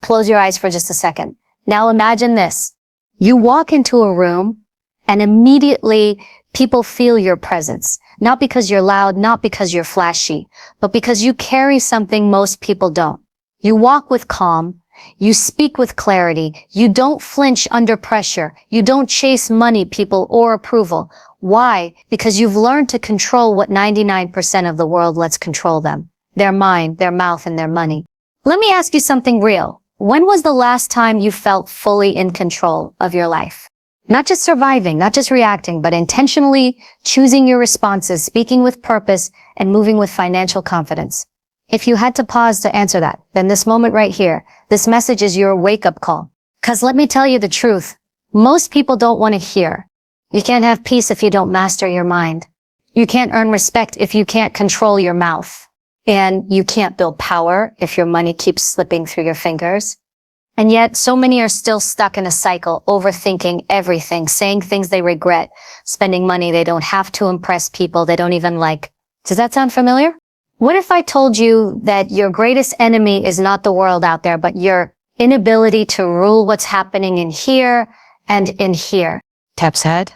Close your eyes for just a second. Now imagine this. You walk into a room and immediately people feel your presence. Not because you're loud, not because you're flashy, but because you carry something most people don't. You walk with calm. You speak with clarity. You don't flinch under pressure. You don't chase money, people, or approval. Why? Because you've learned to control what 99% of the world lets control them. Their mind, their mouth, and their money. Let me ask you something real. When was the last time you felt fully in control of your life? Not just surviving, not just reacting, but intentionally choosing your responses, speaking with purpose, and moving with financial confidence. If you had to pause to answer that, then this moment right here, this message is your wake-up call. Because let me tell you the truth, most people don't want to hear. You can't have peace if you don't master your mind. You can't earn respect if you can't control your mouth. And you can't build power if your money keeps slipping through your fingers. And yet, so many are still stuck in a cycle, overthinking everything, saying things they regret, spending money they don't have to impress people they don't even like. Does that sound familiar? What if I told you that your greatest enemy is not the world out there, but your inability to rule what's happening in here and in here? Taps head,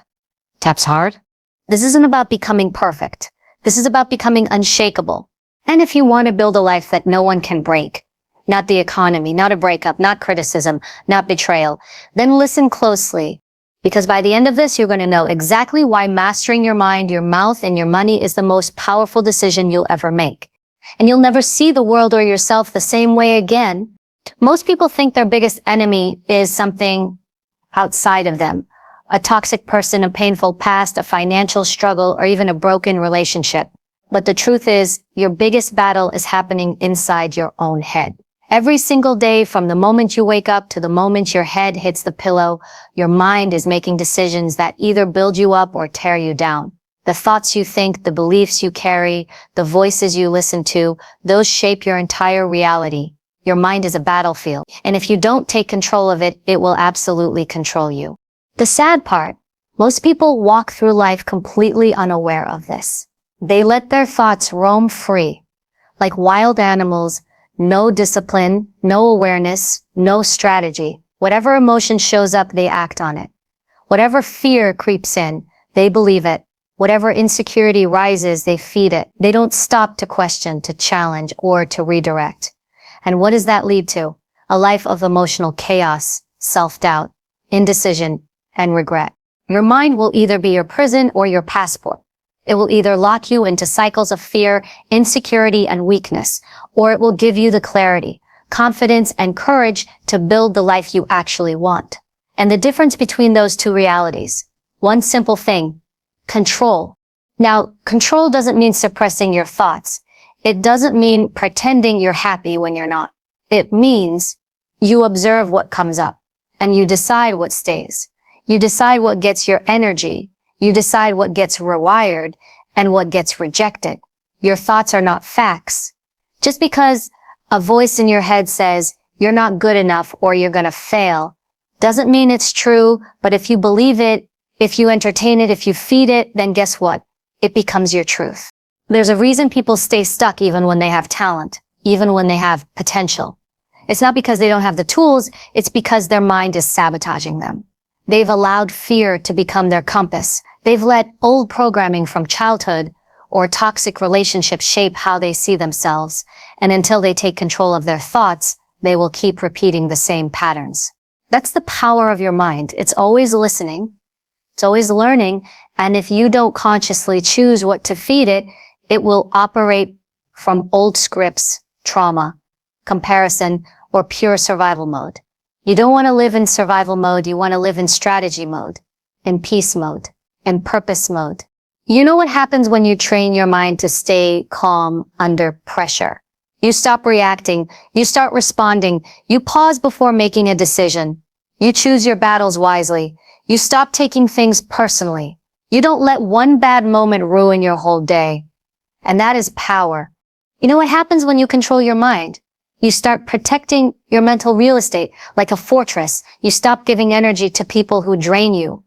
taps hard. This isn't about becoming perfect. This is about becoming unshakable. And if you want to build a life that no one can break, not the economy, not a breakup, not criticism, not betrayal, then listen closely. Because by the end of this, you're going to know exactly why mastering your mind, your mouth, and your money is the most powerful decision you'll ever make. And you'll never see the world or yourself the same way again. Most people think their biggest enemy is something outside of them. A toxic person, a painful past, a financial struggle, or even a broken relationship. But the truth is, your biggest battle is happening inside your own head. Every single day, from the moment you wake up to the moment your head hits the pillow, your mind is making decisions that either build you up or tear you down. The thoughts you think, the beliefs you carry, the voices you listen to, those shape your entire reality. Your mind is a battlefield, and if you don't take control of it, it will absolutely control you. The sad part, most people walk through life completely unaware of this. They let their thoughts roam free, like wild animals. No discipline, no awareness, no strategy. Whatever emotion shows up, they act on it. Whatever fear creeps in, they believe it. Whatever insecurity rises, they feed it. They don't stop to question, to challenge, or to redirect. And what does that lead to? A life of emotional chaos, self-doubt, indecision, and regret. Your mind will either be your prison or your passport. It will either lock you into cycles of fear, insecurity, and weakness, or it will give you the clarity, confidence, and courage to build the life you actually want. And the difference between those two realities, one simple thing, control. Now, control doesn't mean suppressing your thoughts. It doesn't mean pretending you're happy when you're not. It means you observe what comes up, and you decide what stays. You decide what gets your energy. You decide what gets rewired and what gets rejected. Your thoughts are not facts. Just because a voice in your head says you're not good enough or you're going to fail doesn't mean it's true, but if you believe it, if you entertain it, if you feed it, then guess what? It becomes your truth. There's a reason people stay stuck even when they have talent, even when they have potential. It's not because they don't have the tools, it's because their mind is sabotaging them. They've allowed fear to become their compass. They've let old programming from childhood or toxic relationships shape how they see themselves. And until they take control of their thoughts, they will keep repeating the same patterns. That's the power of your mind. It's always listening. It's always learning. And if you don't consciously choose what to feed it, it will operate from old scripts, trauma, comparison, or pure survival mode. You don't want to live in survival mode. You want to live in strategy mode, in peace mode, in purpose mode. You know what happens when you train your mind to stay calm under pressure? You stop reacting. You start responding. You pause before making a decision. You choose your battles wisely. You stop taking things personally. You don't let one bad moment ruin your whole day. And that is power. You know what happens when you control your mind? You start protecting your mental real estate like a fortress. You stop giving energy to people who drain you.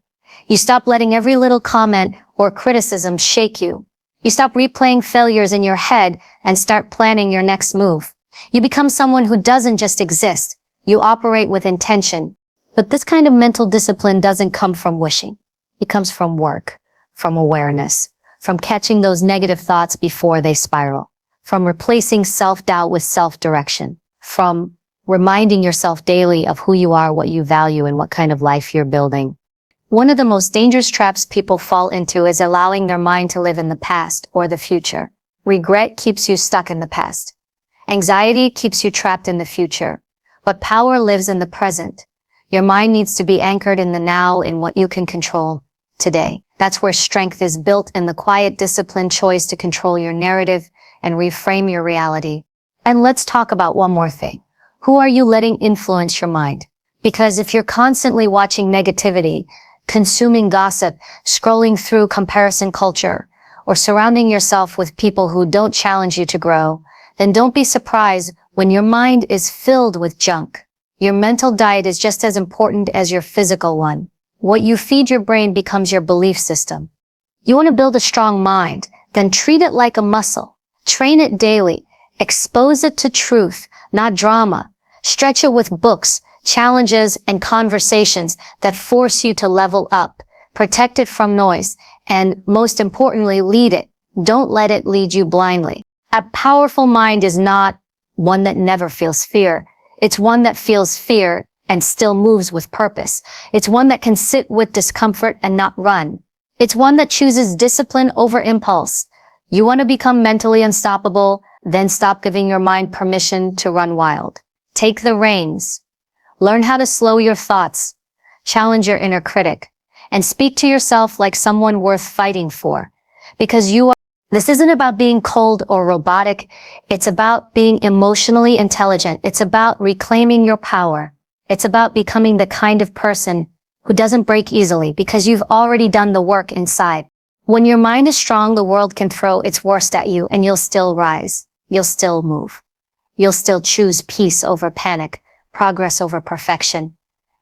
You stop letting every little comment or criticism shake you. You stop replaying failures in your head and start planning your next move. You become someone who doesn't just exist. You operate with intention. But this kind of mental discipline doesn't come from wishing. It comes from work, from awareness, from catching those negative thoughts before they spiral, from replacing self-doubt with self-direction, from reminding yourself daily of who you are, what you value, and what kind of life you're building. One of the most dangerous traps people fall into is allowing their mind to live in the past or the future. Regret keeps you stuck in the past. Anxiety keeps you trapped in the future. But power lives in the present. Your mind needs to be anchored in the now, in what you can control today. That's where strength is built, in the quiet, disciplined choice to control your narrative and reframe your reality. And let's talk about one more thing. Who are you letting influence your mind? Because if you're constantly watching negativity, consuming gossip, scrolling through comparison culture, or surrounding yourself with people who don't challenge you to grow, then don't be surprised when your mind is filled with junk. Your mental diet is just as important as your physical one. What you feed your brain becomes your belief system. You want to build a strong mind, then treat it like a muscle. Train it daily. Expose it to truth, not drama. Stretch it with books, challenges, and conversations that force you to level up. Protect it from noise, and most importantly, lead it. Don't let it lead you blindly. A powerful mind is not one that never feels fear. It's one that feels fear and still moves with purpose. It's one that can sit with discomfort and not run. It's one that chooses discipline over impulse. You want to become mentally unstoppable, then stop giving your mind permission to run wild. Take the reins. Learn how to slow your thoughts. Challenge your inner critic. And speak to yourself like someone worth fighting for. Because this isn't about being cold or robotic. It's about being emotionally intelligent. It's about reclaiming your power. It's about becoming the kind of person who doesn't break easily because you've already done the work inside. When your mind is strong, the world can throw its worst at you and you'll still rise. You'll still move. You'll still choose peace over panic, progress over perfection,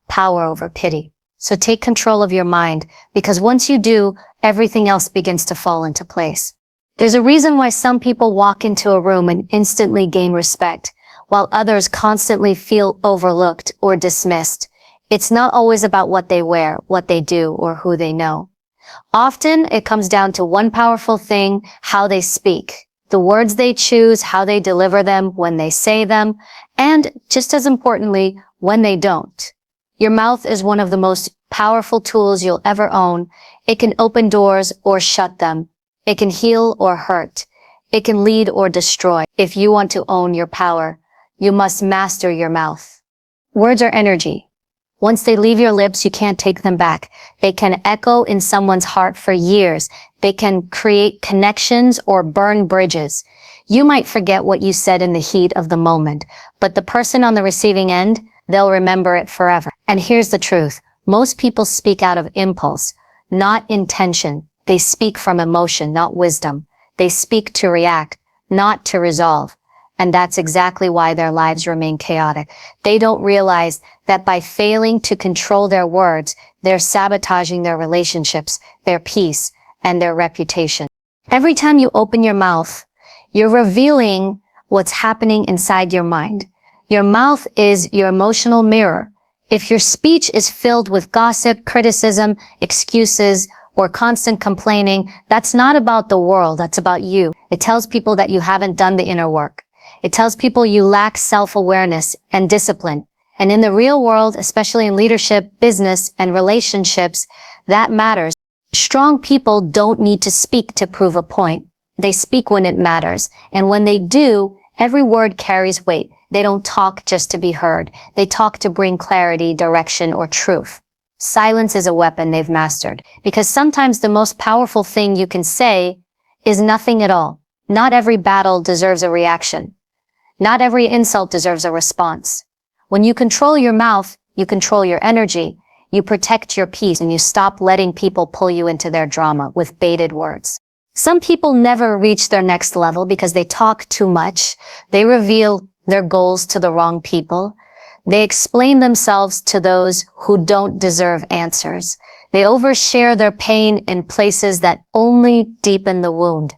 power over pity. So take control of your mind, because once you do, everything else begins to fall into place. There's a reason why some people walk into a room and instantly gain respect, while others constantly feel overlooked or dismissed. It's not always about what they wear, what they do, or who they know. Often, it comes down to one powerful thing: how they speak. The words they choose, how they deliver them, when they say them, and, just as importantly, when they don't. Your mouth is one of the most powerful tools you'll ever own. It can open doors or shut them. It can heal or hurt. It can lead or destroy. If you want to own your power, you must master your mouth. Words are energy. Once they leave your lips, you can't take them back. They can echo in someone's heart for years. They can create connections or burn bridges. You might forget what you said in the heat of the moment, but the person on the receiving end, they'll remember it forever. And here's the truth. Most people speak out of impulse, not intention. They speak from emotion, not wisdom. They speak to react, not to resolve. And that's exactly why their lives remain chaotic. They don't realize that by failing to control their words, they're sabotaging their relationships, their peace, and their reputation. Every time you open your mouth, you're revealing what's happening inside your mind. Your mouth is your emotional mirror. If your speech is filled with gossip, criticism, excuses, or constant complaining, that's not about the world, that's about you. It tells people that you haven't done the inner work. It tells people you lack self-awareness and discipline. And in the real world, especially in leadership, business, and relationships, that matters. Strong people don't need to speak to prove a point. They speak when it matters. And when they do, every word carries weight. They don't talk just to be heard. They talk to bring clarity, direction, or truth. Silence is a weapon they've mastered, because sometimes the most powerful thing you can say is nothing at all. Not every battle deserves a reaction. Not every insult deserves a response. When you control your mouth, you control your energy, you protect your peace, and you stop letting people pull you into their drama with baited words. Some people never reach their next level because they talk too much. They reveal their goals to the wrong people. They explain themselves to those who don't deserve answers. They overshare their pain in places that only deepen the wound.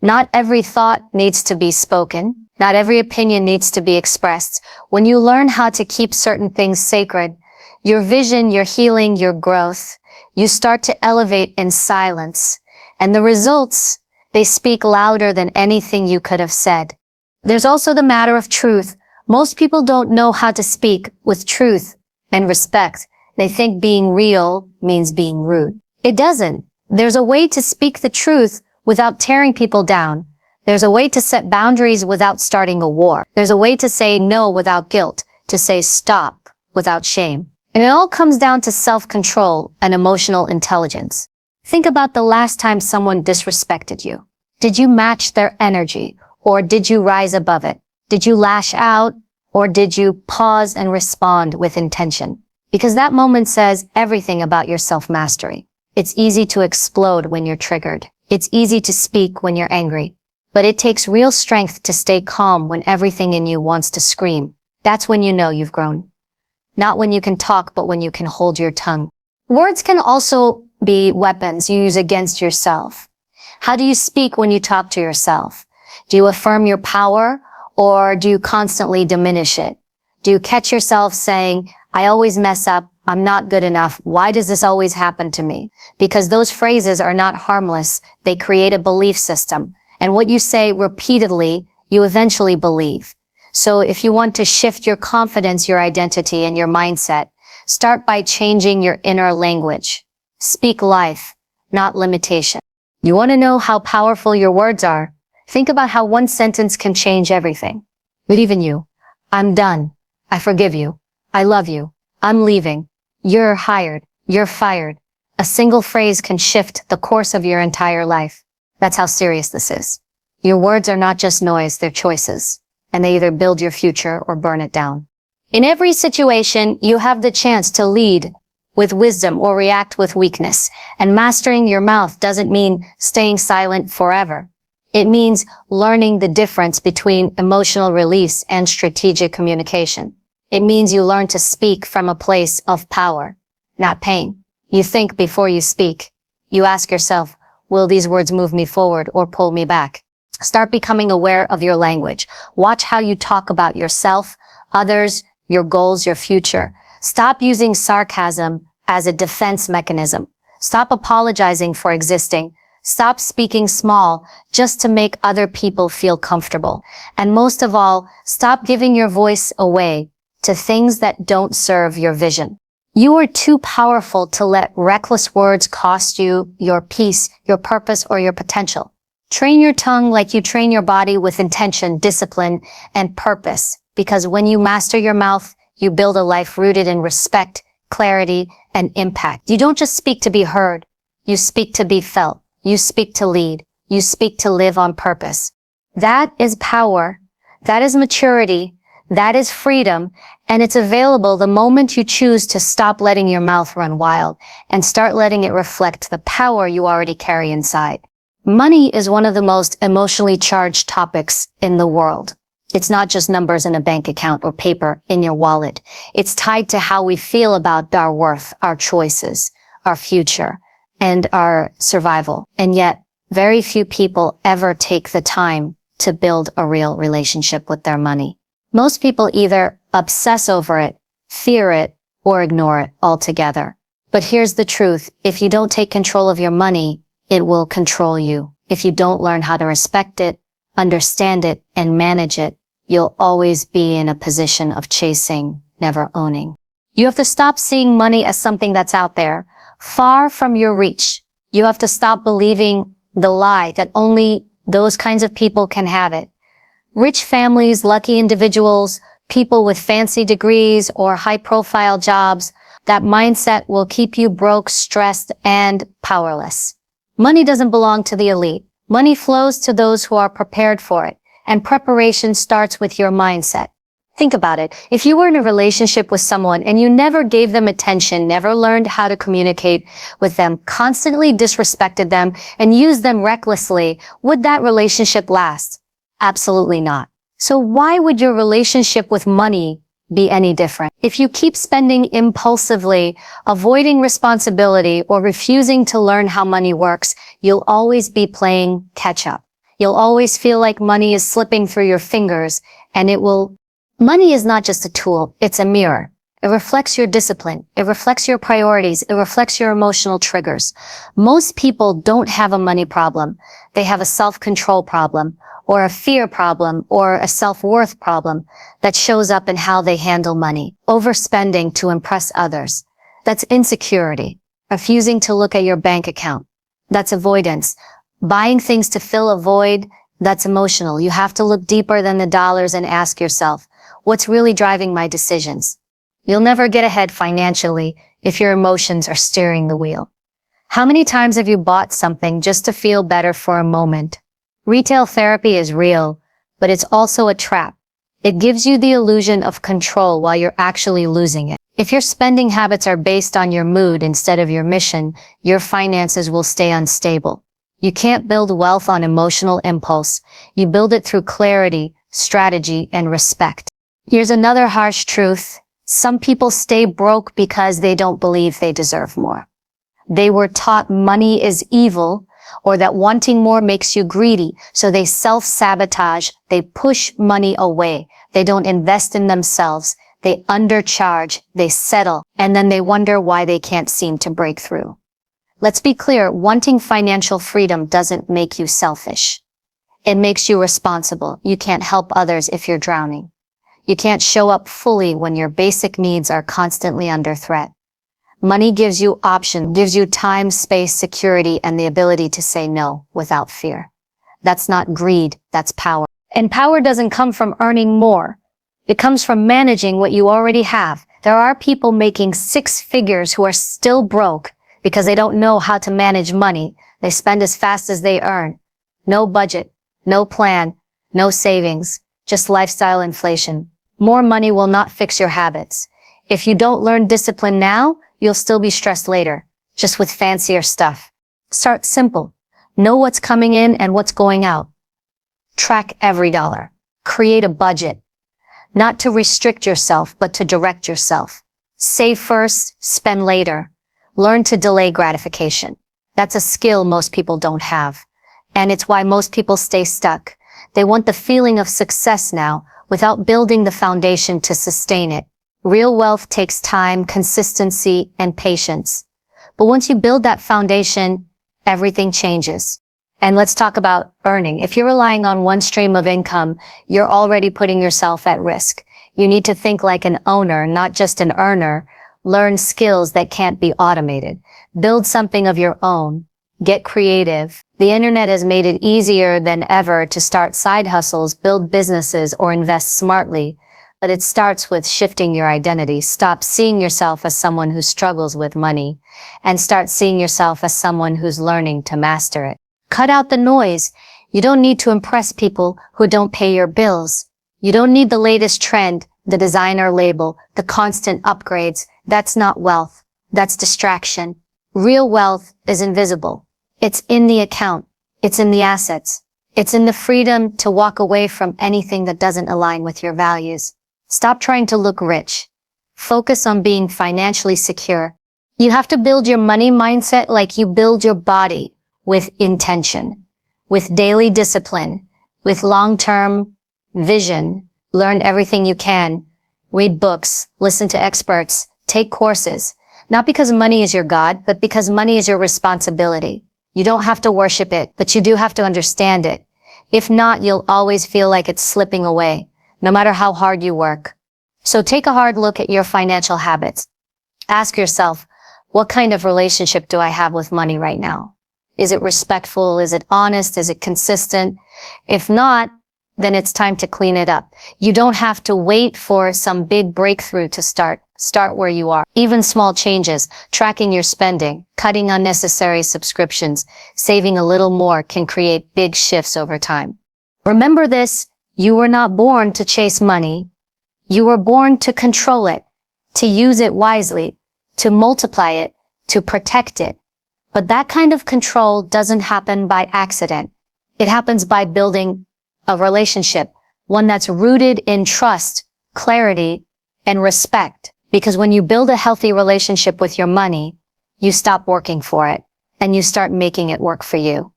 Not every thought needs to be spoken. Not every opinion needs to be expressed. When you learn how to keep certain things sacred, your vision, your healing, your growth, you start to elevate in silence. And the results, they speak louder than anything you could have said. There's also the matter of truth. Most people don't know how to speak with truth and respect. They think being real means being rude. It doesn't. There's a way to speak the truth without tearing people down. There's a way to set boundaries without starting a war. There's a way to say no without guilt, to say stop without shame. And it all comes down to self-control and emotional intelligence. Think about the last time someone disrespected you. Did you match their energy, or did you rise above it? Did you lash out, or did you pause and respond with intention? Because that moment says everything about your self-mastery. It's easy to explode when you're triggered. It's easy to speak when you're angry. But it takes real strength to stay calm when everything in you wants to scream. That's when you know you've grown. Not when you can talk, but when you can hold your tongue. Words can also be weapons you use against yourself. How do you speak when you talk to yourself? Do you affirm your power, or do you constantly diminish it? Do you catch yourself saying, I always mess up, I'm not good enough, why does this always happen to me? Because those phrases are not harmless, they create a belief system. And what you say repeatedly, you eventually believe. So if you want to shift your confidence, your identity, and your mindset, start by changing your inner language. Speak life, not limitation. You want to know how powerful your words are? Think about how one sentence can change everything. But even you. I'm done. I forgive you. I love you. I'm leaving. You're hired. You're fired. A single phrase can shift the course of your entire life. That's how serious this is. Your words are not just noise, they're choices. And they either build your future or burn it down. In every situation, you have the chance to lead with wisdom or react with weakness. And mastering your mouth doesn't mean staying silent forever. It means learning the difference between emotional release and strategic communication. It means you learn to speak from a place of power, not pain. You think before you speak. You ask yourself, will these words move me forward or pull me back? Start becoming aware of your language. Watch how you talk about yourself, others, your goals, your future. Stop using sarcasm as a defense mechanism. Stop apologizing for existing. Stop speaking small just to make other people feel comfortable. And most of all, stop giving your voice away to things that don't serve your vision. You are too powerful to let reckless words cost you your peace, your purpose, or your potential. Train your tongue like you train your body with intention, discipline, and purpose. Because when you master your mouth, you build a life rooted in respect, clarity, and impact. You don't just speak to be heard. You speak to be felt. You speak to lead. You speak to live on purpose. That is power. That is maturity. That is freedom. And it's available the moment you choose to stop letting your mouth run wild and start letting it reflect the power you already carry inside. Money is one of the most emotionally charged topics in the world. It's not just numbers in a bank account or paper in your wallet. It's tied to how we feel about our worth, our choices, our future, and our survival. And yet, very few people ever take the time to build a real relationship with their money. Most people either obsess over it, fear it, or ignore it altogether. But here's the truth. If you don't take control of your money, it will control you. If you don't learn how to respect it, understand it, and manage it, you'll always be in a position of chasing, never owning. You have to stop seeing money as something that's out there, far from your reach. You have to stop believing the lie that only those kinds of people can have it. Rich families, lucky individuals, people with fancy degrees or high-profile jobs, that mindset will keep you broke, stressed, and powerless. Money doesn't belong to the elite. Money flows to those who are prepared for it, and preparation starts with your mindset. Think about it. If you were in a relationship with someone and you never gave them attention, never learned how to communicate with them, constantly disrespected them, and used them recklessly, would that relationship last? Absolutely not. So why would your relationship with money be any different? If you keep spending impulsively, avoiding responsibility, or refusing to learn how money works, you'll always be playing catch up. You'll always feel like money is slipping through your fingers, and money is not just a tool, it's a mirror. It reflects your discipline. It reflects your priorities. It reflects your emotional triggers. Most people don't have a money problem. They have a self-control problem, or a fear problem, or a self-worth problem that shows up in how they handle money. Overspending to impress others. That's insecurity. Refusing to look at your bank account. That's avoidance. Buying things to fill a void. That's emotional. You have to look deeper than the dollars and ask yourself, what's really driving my decisions? You'll never get ahead financially if your emotions are steering the wheel. How many times have you bought something just to feel better for a moment? Retail therapy is real, but it's also a trap. It gives you the illusion of control while you're actually losing it. If your spending habits are based on your mood instead of your mission, your finances will stay unstable. You can't build wealth on emotional impulse. You build it through clarity, strategy, and respect. Here's another harsh truth. Some people stay broke because they don't believe they deserve more. They were taught money is evil, or that wanting more makes you greedy, so they self-sabotage, they push money away, they don't invest in themselves, they undercharge, they settle, and then they wonder why they can't seem to break through. Let's be clear, wanting financial freedom doesn't make you selfish. It makes you responsible. You can't help others if you're drowning. You can't show up fully when your basic needs are constantly under threat. Money gives you options, gives you time, space, security, and the ability to say no without fear. That's not greed, that's power. And power doesn't come from earning more. It comes from managing what you already have. There are people making 6 figures who are still broke because they don't know how to manage money. They spend as fast as they earn. No budget, no plan, no savings, just lifestyle inflation. More money will not fix your habits. If you don't learn discipline now, you'll still be stressed later, just with fancier stuff. Start simple. Know what's coming in and what's going out. Track every dollar. Create a budget. Not to restrict yourself, but to direct yourself. Save first, spend later. Learn to delay gratification. That's a skill most people don't have. And it's why most people stay stuck. They want the feeling of success now, without building the foundation to sustain it. Real wealth takes time, consistency, and patience. But once you build that foundation, everything changes. And let's talk about earning. If you're relying on one stream of income, you're already putting yourself at risk. You need to think like an owner, not just an earner. Learn skills that can't be automated. Build something of your own. Get creative. The internet has made it easier than ever to start side hustles, build businesses, or invest smartly. But it starts with shifting your identity. Stop seeing yourself as someone who struggles with money and start seeing yourself as someone who's learning to master it. Cut out the noise. You don't need to impress people who don't pay your bills. You don't need the latest trend, the designer label, the constant upgrades. That's not wealth. That's distraction. Real wealth is invisible. It's in the account. It's in the assets. It's in the freedom to walk away from anything that doesn't align with your values. Stop trying to look rich. Focus on being financially secure. You have to build your money mindset like you build your body, with intention, with daily discipline, with long-term vision. Learn everything you can. Read books, listen to experts, take courses. Not because money is your God, but because money is your responsibility. You don't have to worship it, but you do have to understand it. If not, you'll always feel like it's slipping away, no matter how hard you work. So take a hard look at your financial habits. Ask yourself, what kind of relationship do I have with money right now? Is it respectful? Is it honest? Is it consistent? If not, then it's time to clean it up. You don't have to wait for some big breakthrough to start. Start where you are. Even small changes, tracking your spending, cutting unnecessary subscriptions, saving a little more can create big shifts over time. Remember this, you were not born to chase money. You were born to control it, to use it wisely, to multiply it, to protect it. But that kind of control doesn't happen by accident. It happens by building a relationship, one that's rooted in trust, clarity, and respect. Because when you build a healthy relationship with your money, you stop working for it and you start making it work for you.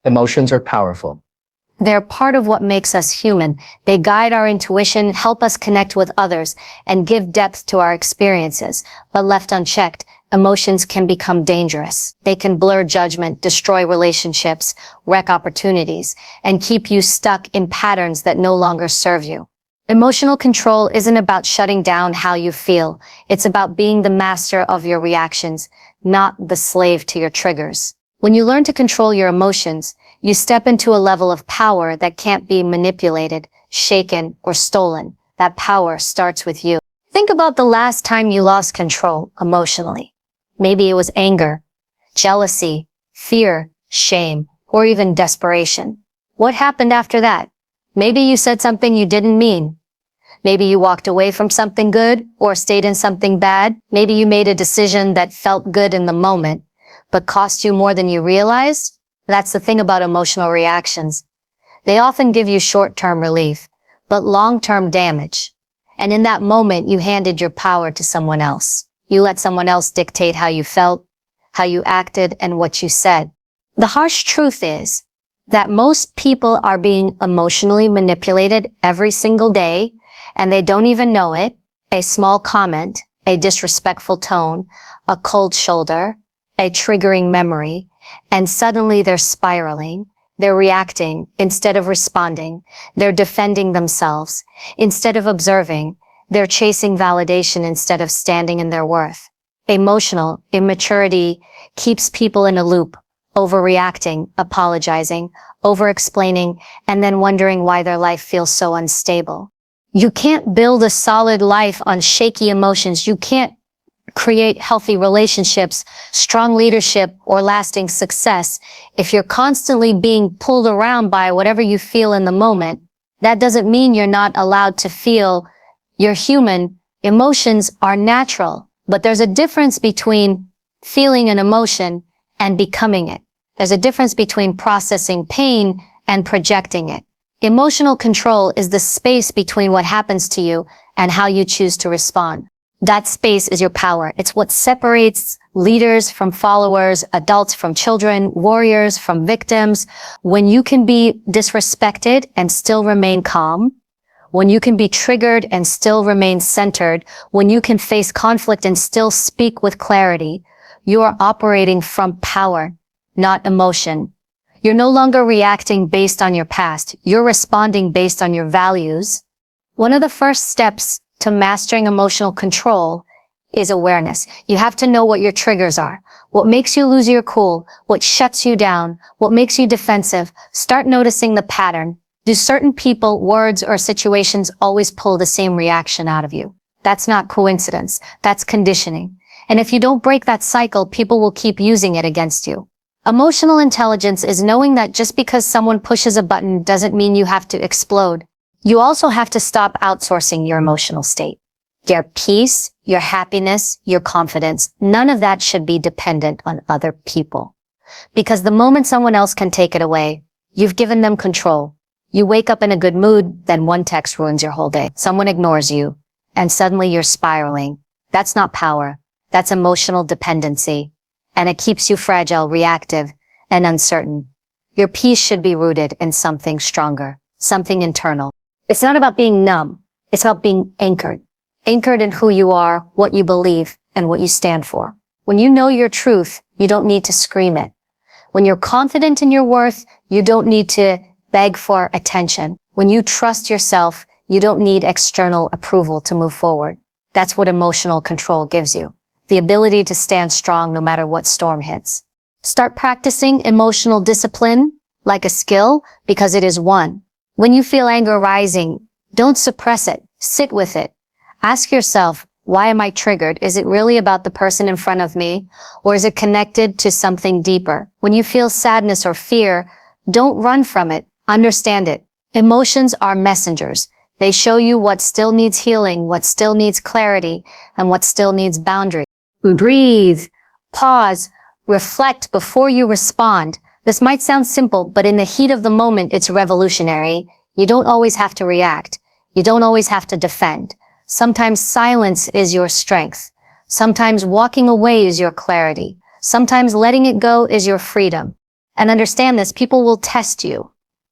Emotions are powerful. They're part of what makes us human. They guide our intuition, help us connect with others, and give depth to our experiences. But left unchecked, emotions can become dangerous. They can blur judgment, destroy relationships, wreck opportunities, and keep you stuck in patterns that no longer serve you. Emotional control isn't about shutting down how you feel. It's about being the master of your reactions, not the slave to your triggers. When you learn to control your emotions, you step into a level of power that can't be manipulated, shaken, or stolen. That power starts with you. Think about the last time you lost control emotionally. Maybe it was anger, jealousy, fear, shame, or even desperation. What happened after that? Maybe you said something you didn't mean. Maybe you walked away from something good or stayed in something bad. Maybe you made a decision that felt good in the moment, but cost you more than you realized. That's the thing about emotional reactions. They often give you short-term relief, but long-term damage. And in that moment, you handed your power to someone else. You let someone else dictate how you felt, how you acted, and what you said. The harsh truth is that most people are being emotionally manipulated every single day, and they don't even know it. A small comment, a disrespectful tone, a cold shoulder, a triggering memory, and suddenly they're spiraling. They're reacting instead of responding. They're defending themselves instead of observing. They're chasing validation instead of standing in their worth. Emotional immaturity keeps people in a loop, overreacting, apologizing, over-explaining, and then wondering why their life feels so unstable. You can't build a solid life on shaky emotions. You can't create healthy relationships, strong leadership, or lasting success if you're constantly being pulled around by whatever you feel in the moment. That doesn't mean you're not allowed to feel. You're human. Emotions are natural, but there's a difference between feeling an emotion and becoming it. There's a difference between processing pain and projecting it. Emotional control is the space between what happens to you and how you choose to respond. That space is your power. It's what separates leaders from followers, adults from children, warriors from victims. When you can be disrespected and still remain calm, when you can be triggered and still remain centered, when you can face conflict and still speak with clarity, you are operating from power, not emotion. You're no longer reacting based on your past. You're responding based on your values. One of the first steps to mastering emotional control is awareness. You have to know what your triggers are, what makes you lose your cool, what shuts you down, what makes you defensive. Start noticing the pattern. Do certain people, words, or situations always pull the same reaction out of you? That's not coincidence. That's conditioning. And if you don't break that cycle, people will keep using it against you. Emotional intelligence is knowing that just because someone pushes a button doesn't mean you have to explode. You also have to stop outsourcing your emotional state. Your peace, your happiness, your confidence, none of that should be dependent on other people. Because the moment someone else can take it away, you've given them control. You wake up in a good mood, then one text ruins your whole day. Someone ignores you, and suddenly you're spiraling. That's not power. That's emotional dependency. And it keeps you fragile, reactive, and uncertain. Your peace should be rooted in something stronger, something internal. It's not about being numb. It's about being anchored. Anchored in who you are, what you believe, and what you stand for. When you know your truth, you don't need to scream it. When you're confident in your worth, you don't need to beg for attention. When you trust yourself, you don't need external approval to move forward. That's what emotional control gives you. The ability to stand strong no matter what storm hits. Start practicing emotional discipline like a skill because it is one. When you feel anger rising, don't suppress it. Sit with it. Ask yourself, why am I triggered? Is it really about the person in front of me? Or is it connected to something deeper? When you feel sadness or fear, don't run from it. Understand it. Emotions are messengers. They show you what still needs healing, what still needs clarity, and what still needs boundary. Breathe, pause, reflect before you respond. This might sound simple, but in the heat of the moment, it's revolutionary. You don't always have to react. You don't always have to defend. Sometimes silence is your strength. Sometimes walking away is your clarity. Sometimes letting it go is your freedom. And understand this, people will test you.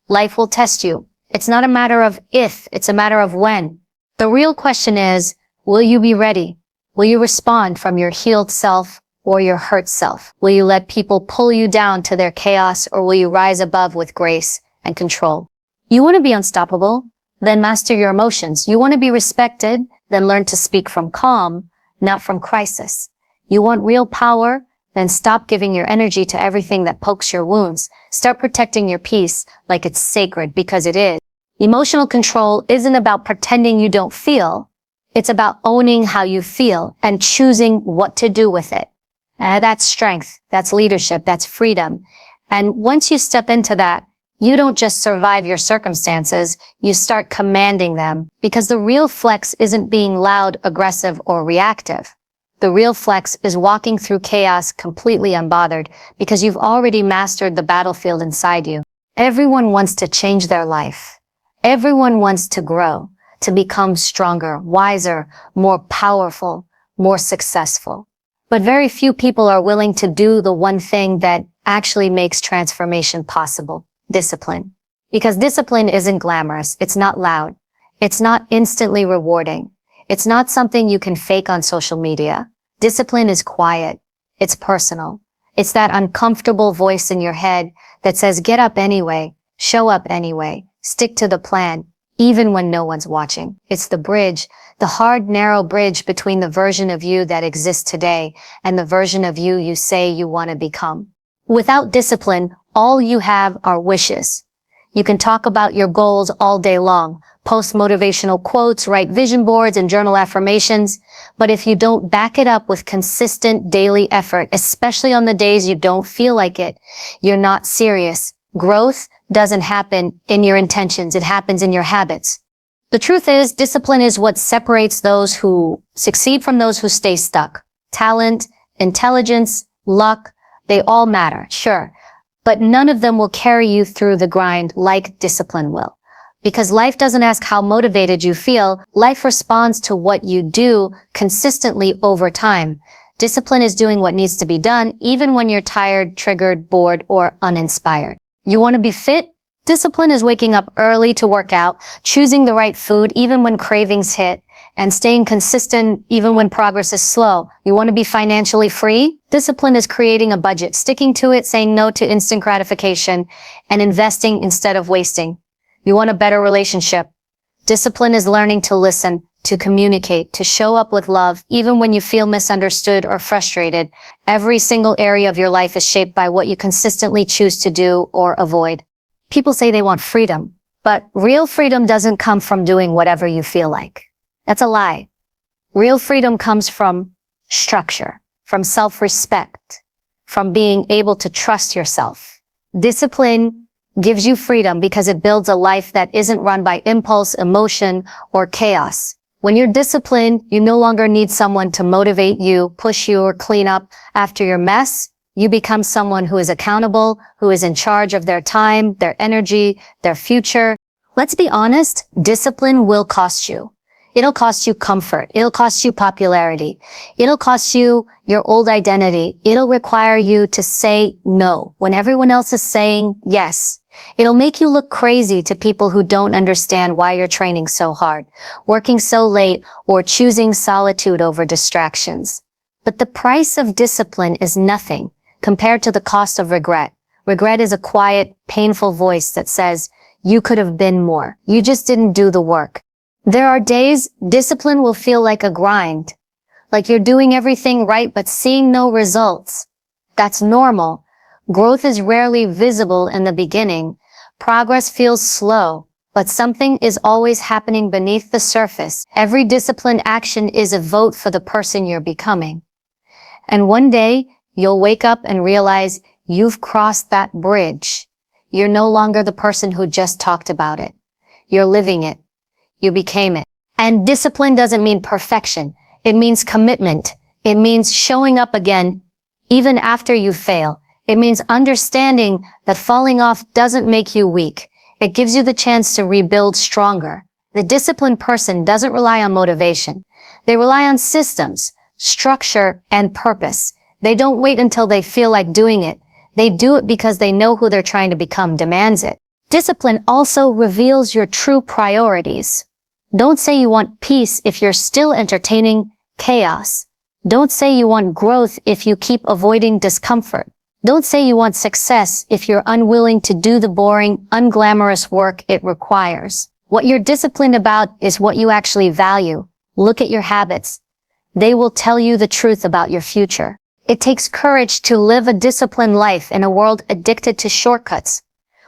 Life will test you. It's not a matter of if, it's a matter of when. The real question is, will you be ready? Will you respond from your healed self or your hurt self? Will you let people pull you down to their chaos, or will you rise above with grace and control? You want to be unstoppable? Then master your emotions. You want to be respected? Then learn to speak from calm, not from crisis. You want real power? Then stop giving your energy to everything that pokes your wounds. Start protecting your peace like it's sacred, because it is. Emotional control isn't about pretending you don't feel. It's about owning how you feel and choosing what to do with it. That's strength. That's leadership. That's freedom. And once you step into that, you don't just survive your circumstances, you start commanding them. Because the real flex isn't being loud, aggressive, or reactive. The real flex is walking through chaos completely unbothered, because you've already mastered the battlefield inside you. Everyone wants to change their life. Everyone wants to grow, to become stronger, wiser, more powerful, more successful. But very few people are willing to do the one thing that actually makes transformation possible: discipline. Because discipline isn't glamorous. It's not loud. It's not instantly rewarding. It's not something you can fake on social media. Discipline is quiet. It's personal. It's that uncomfortable voice in your head that says, get up anyway, show up anyway, stick to the plan, even when no one's watching. It's the bridge, the hard, narrow bridge between the version of you that exists today and the version of you you say you want to become. Without discipline, all you have are wishes. You can talk about your goals all day long, post motivational quotes, write vision boards, and journal affirmations. But if you don't back it up with consistent daily effort, especially on the days you don't feel like it, you're not serious. Growth doesn't happen in your intentions. It happens in your habits. The truth is, discipline is what separates those who succeed from those who stay stuck. Talent, intelligence, luck, they all matter, sure. But none of them will carry you through the grind like discipline will. Because life doesn't ask how motivated you feel. Life responds to what you do consistently over time. Discipline is doing what needs to be done, even when you're tired, triggered, bored, or uninspired. You want to be fit? Discipline is waking up early to work out, choosing the right food even when cravings hit, and staying consistent even when progress is slow. You want to be financially free? Discipline is creating a budget, sticking to it, saying no to instant gratification, and investing instead of wasting. You want a better relationship? Discipline is learning to listen, to communicate, to show up with love, even when you feel misunderstood or frustrated. Every single area of your life is shaped by what you consistently choose to do or avoid. People say they want freedom, but real freedom doesn't come from doing whatever you feel like. That's a lie. Real freedom comes from structure, from self-respect, from being able to trust yourself. Discipline gives you freedom because it builds a life that isn't run by impulse, emotion, or chaos. When you're disciplined, you no longer need someone to motivate you, push you, or clean up after your mess. You become someone who is accountable, who is in charge of their time, their energy, their future. Let's be honest, discipline will cost you. It'll cost you comfort. It'll cost you popularity. It'll cost you your old identity. It'll require you to say no when everyone else is saying yes. It'll make you look crazy to people who don't understand why you're training so hard, working so late, or choosing solitude over distractions. But the price of discipline is nothing compared to the cost of regret. Regret is a quiet, painful voice that says, you could have been more. You just didn't do the work. There are days discipline will feel like a grind, like you're doing everything right but seeing no results. That's normal. Growth is rarely visible in the beginning. Progress feels slow, but something is always happening beneath the surface. Every disciplined action is a vote for the person you're becoming. And one day, you'll wake up and realize you've crossed that bridge. You're no longer the person who just talked about it. You're living it. You became it. And discipline doesn't mean perfection. It means commitment. It means showing up again, even after you fail. It means understanding that falling off doesn't make you weak. It gives you the chance to rebuild stronger. The disciplined person doesn't rely on motivation. They rely on systems, structure, and purpose. They don't wait until they feel like doing it. They do it because they know who they're trying to become demands it. Discipline also reveals your true priorities. Don't say you want peace if you're still entertaining chaos. Don't say you want growth if you keep avoiding discomfort. Don't say you want success if you're unwilling to do the boring, unglamorous work it requires. What you're disciplined about is what you actually value. Look at your habits. They will tell you the truth about your future. It takes courage to live a disciplined life in a world addicted to shortcuts.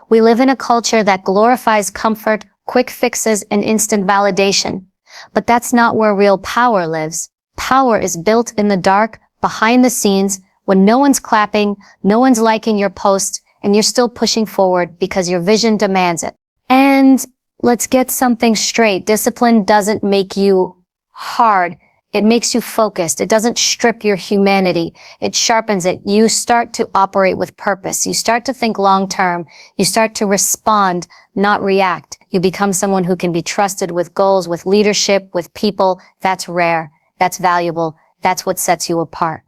We live in a culture that glorifies comfort, quick fixes, and instant validation. But that's not where real power lives. Power is built in the dark, behind the scenes, when no one's clapping, no one's liking your post, and you're still pushing forward because your vision demands it. And let's get something straight. Discipline doesn't make you hard. It makes you focused. It doesn't strip your humanity. It sharpens it. You start to operate with purpose. You start to think long term. You start to respond, not react. You become someone who can be trusted with goals, with leadership, with people. That's rare. That's valuable. That's what sets you apart.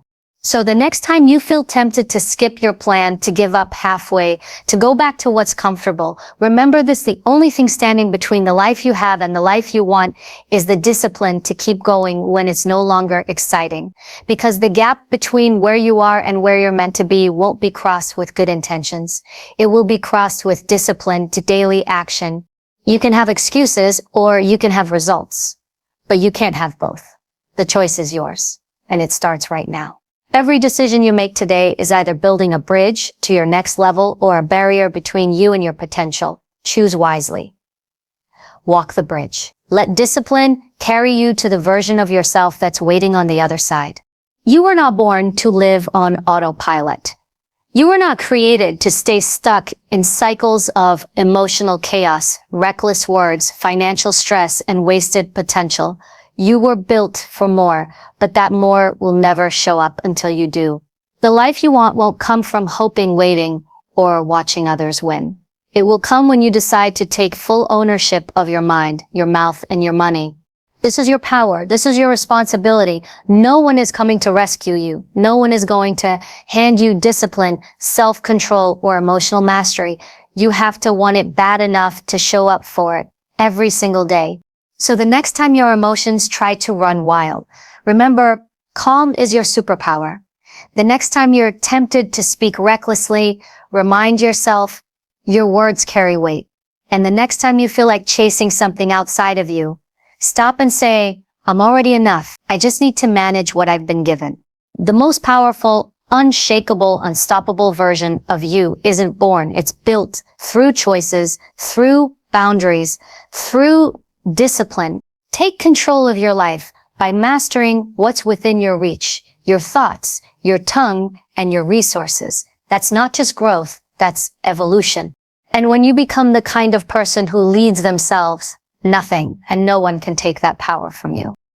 So the next time you feel tempted to skip your plan, to give up halfway, to go back to what's comfortable, remember this: the only thing standing between the life you have and the life you want is the discipline to keep going when it's no longer exciting. Because the gap between where you are and where you're meant to be won't be crossed with good intentions. It will be crossed with discipline to daily action. You can have excuses or you can have results, but you can't have both. The choice is yours, and it starts right now. Every decision you make today is either building a bridge to your next level or a barrier between you and your potential. Choose wisely. Walk the bridge. Let discipline carry you to the version of yourself that's waiting on the other side. You were not born to live on autopilot. You were not created to stay stuck in cycles of emotional chaos, reckless words, financial stress, and wasted potential. You were built for more, but that more will never show up until you do. The life you want won't come from hoping, waiting, or watching others win. It will come when you decide to take full ownership of your mind, your mouth, and your money. This is your power. This is your responsibility. No one is coming to rescue you. No one is going to hand you discipline, self-control, or emotional mastery. You have to want it bad enough to show up for it every single day. So the next time your emotions try to run wild, remember, calm is your superpower. The next time you're tempted to speak recklessly, remind yourself your words carry weight. And the next time you feel like chasing something outside of you, stop and say, I'm already enough. I just need to manage what I've been given. The most powerful, unshakable, unstoppable version of you isn't born. It's built through choices, through boundaries, through discipline. Take control of your life by mastering what's within your reach, your thoughts, your tongue, and your resources. That's not just growth, that's evolution. And when you become the kind of person who leads themselves, nothing and no one can take that power from you.